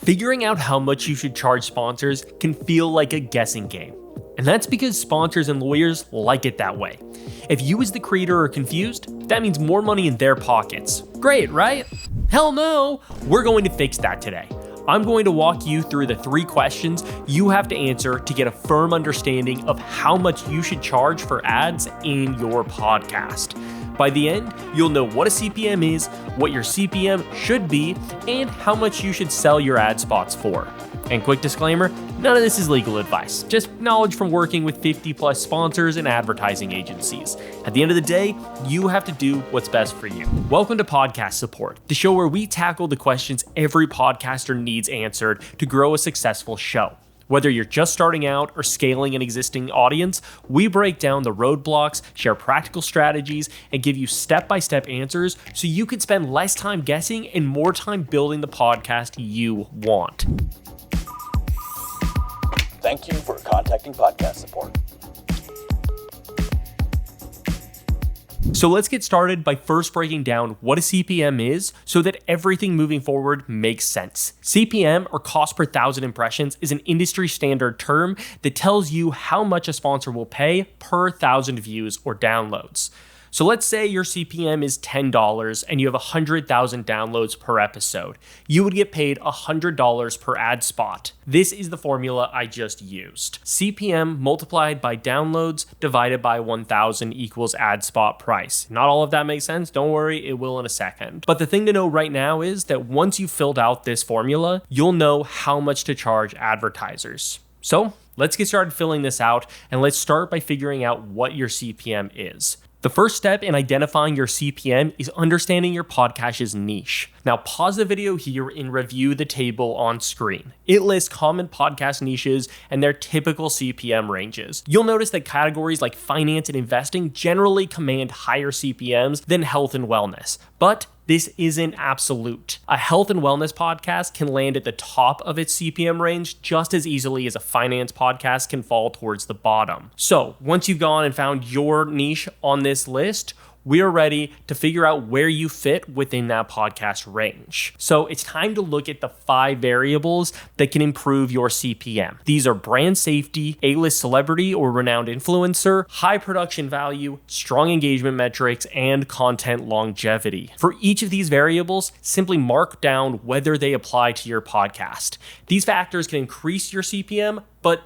Figuring out how much you should charge sponsors can feel like a guessing game. And that's because sponsors and lawyers like it that way. If you as the creator are confused, that means more money in their pockets. Great, right? Hell no! We're going to fix that today. I'm going to walk you through the 3 questions you have to answer to get a firm understanding of how much you should charge for ads in your podcast. By the end, you'll know what a CPM is, what your CPM should be, and how much you should sell your ad spots for. And quick disclaimer, none of this is legal advice, just knowledge from working with 50 plus sponsors and advertising agencies. At the end of the day, you have to do what's best for you. Welcome to Podcast Support, the show where we tackle the questions every podcaster needs answered to grow a successful show. Whether you're just starting out or scaling an existing audience, we break down the roadblocks, share practical strategies, and give you step-by-step answers so you can spend less time guessing and more time building the podcast you want. Thank you for contacting Podcast Support. So let's get started by first breaking down what a CPM is so that everything moving forward makes sense. CPM, or cost per thousand impressions, is an industry standard term that tells you how much a sponsor will pay per thousand views or downloads. So let's say your CPM is $10 and you have 100,000 downloads per episode. You would get paid $100 per ad spot. This is the formula I just used. CPM multiplied by downloads divided by 1,000 equals ad spot price. Not all of that makes sense. Don't worry, it will in a second. But the thing to know right now is that once you've filled out this formula, you'll know how much to charge advertisers. So let's get started filling this out, and let's start by figuring out what your CPM is. The first step in identifying your CPM is understanding your podcast's niche. Now pause the video here and review the table on screen. It lists common podcast niches and their typical CPM ranges. You'll notice that categories like finance and investing generally command higher CPMs than health and wellness, but this isn't absolute. A health and wellness podcast can land at the top of its CPM range just as easily as a finance podcast can fall towards the bottom. So once you've gone and found your niche on this list, we are ready to figure out where you fit within that podcast range. So it's time to look at the 5 variables that can improve your CPM. These are brand safety, A-list celebrity or renowned influencer, high production value, strong engagement metrics, and content longevity. For each of these variables, simply mark down whether they apply to your podcast. These factors can increase your CPM, but,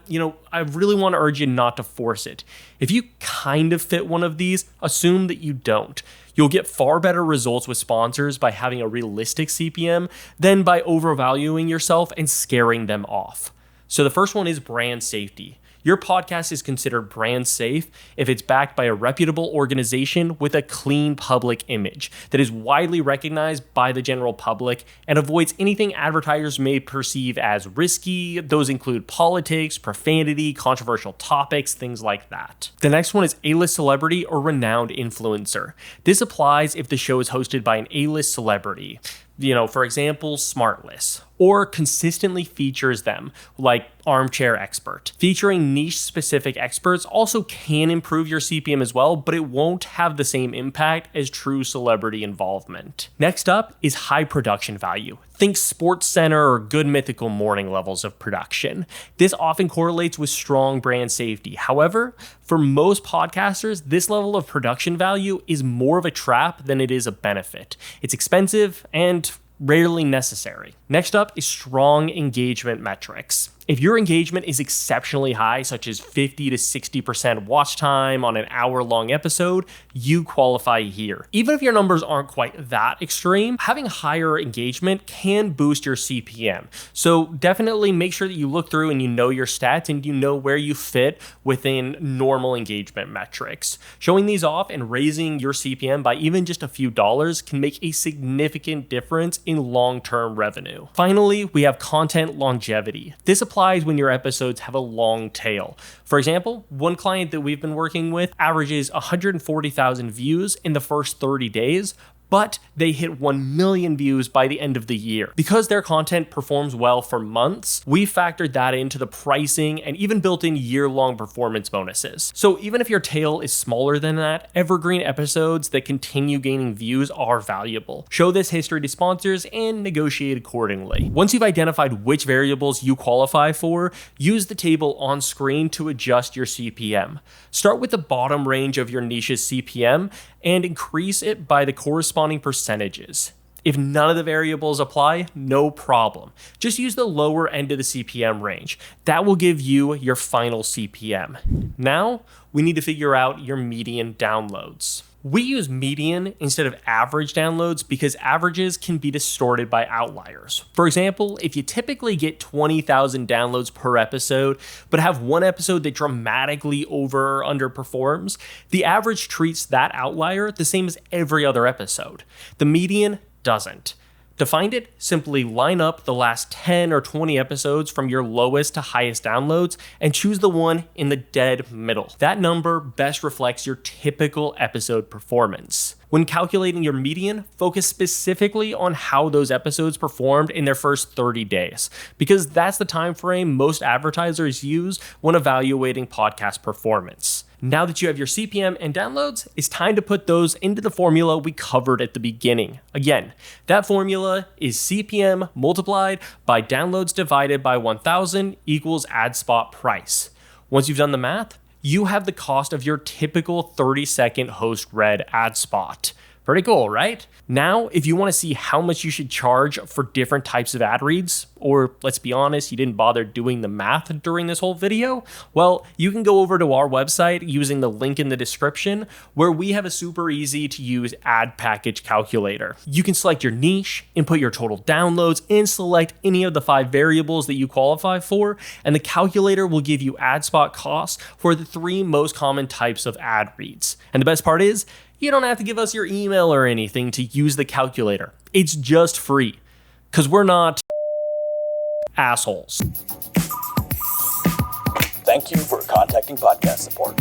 I really want to urge you not to force it. If you kind of fit one of these, assume that you don't. You'll get far better results with sponsors by having a realistic CPM than by overvaluing yourself and scaring them off. So the first one is brand safety. Your podcast is considered brand safe if it's backed by a reputable organization with a clean public image that is widely recognized by the general public and avoids anything advertisers may perceive as risky. Those include politics, profanity, controversial topics, things like that. The next one is A-list celebrity or renowned influencer. This applies if the show is hosted by an A-list celebrity. For example, Smartless, or consistently features them, like Armchair Expert. Featuring niche-specific experts also can improve your CPM as well, but it won't have the same impact as true celebrity involvement. Next up is high production value. Think SportsCenter or Good Mythical Morning levels of production. This often correlates with strong brand safety. However, for most podcasters, this level of production value is more of a trap than it is a benefit. It's expensive and rarely necessary. Next up is strong engagement metrics. If your engagement is exceptionally high, such as 50 to 60% watch time on an hour-long episode, you qualify here. Even if your numbers aren't quite that extreme, having higher engagement can boost your CPM. So definitely make sure that you look through and you know your stats and you know where you fit within normal engagement metrics. Showing these off and raising your CPM by even just a few dollars can make a significant difference in long-term revenue. Finally, we have content longevity. This applies when your episodes have a long tail. For example, one client that we've been working with averages 140,000 views in the first 30 days, but they hit 1 million views by the end of the year. Because their content performs well for months, we factored that into the pricing and even built in year-long performance bonuses. So even if your tail is smaller than that, evergreen episodes that continue gaining views are valuable. Show this history to sponsors and negotiate accordingly. Once you've identified which variables you qualify for, use the table on screen to adjust your CPM. Start with the bottom range of your niche's CPM and increase it by the corresponding percentages. If none of the variables apply, no problem. Just use the lower end of the CPM range. That will give you your final CPM. Now, we need to figure out your median downloads. We use median instead of average downloads because averages can be distorted by outliers. For example, if you typically get 20,000 downloads per episode, but have one episode that dramatically over or underperforms, the average treats that outlier the same as every other episode. The median doesn't. To find it, simply line up the last 10 or 20 episodes from your lowest to highest downloads and choose the one in the dead middle. That number best reflects your typical episode performance. When calculating your median, focus specifically on how those episodes performed in their first 30 days, because that's the time frame most advertisers use when evaluating podcast performance. Now that you have your CPM and downloads, it's time to put those into the formula we covered at the beginning. Again, that formula is CPM multiplied by downloads divided by 1,000 equals ad spot price. Once you've done the math, you have the cost of your typical 30-second host-read ad spot. Pretty cool, right? Now, if you want to see how much you should charge for different types of ad reads, or let's be honest, you didn't bother doing the math during this whole video, well, you can go over to our website using the link in the description where we have a super easy to use ad package calculator. You can select your niche, input your total downloads, and select any of the 5 variables that you qualify for, and the calculator will give you ad spot costs for the 3 most common types of ad reads. And the best part is, you don't have to give us your email or anything to use the calculator. It's just free, because we're not assholes. Thank you for contacting podcast support.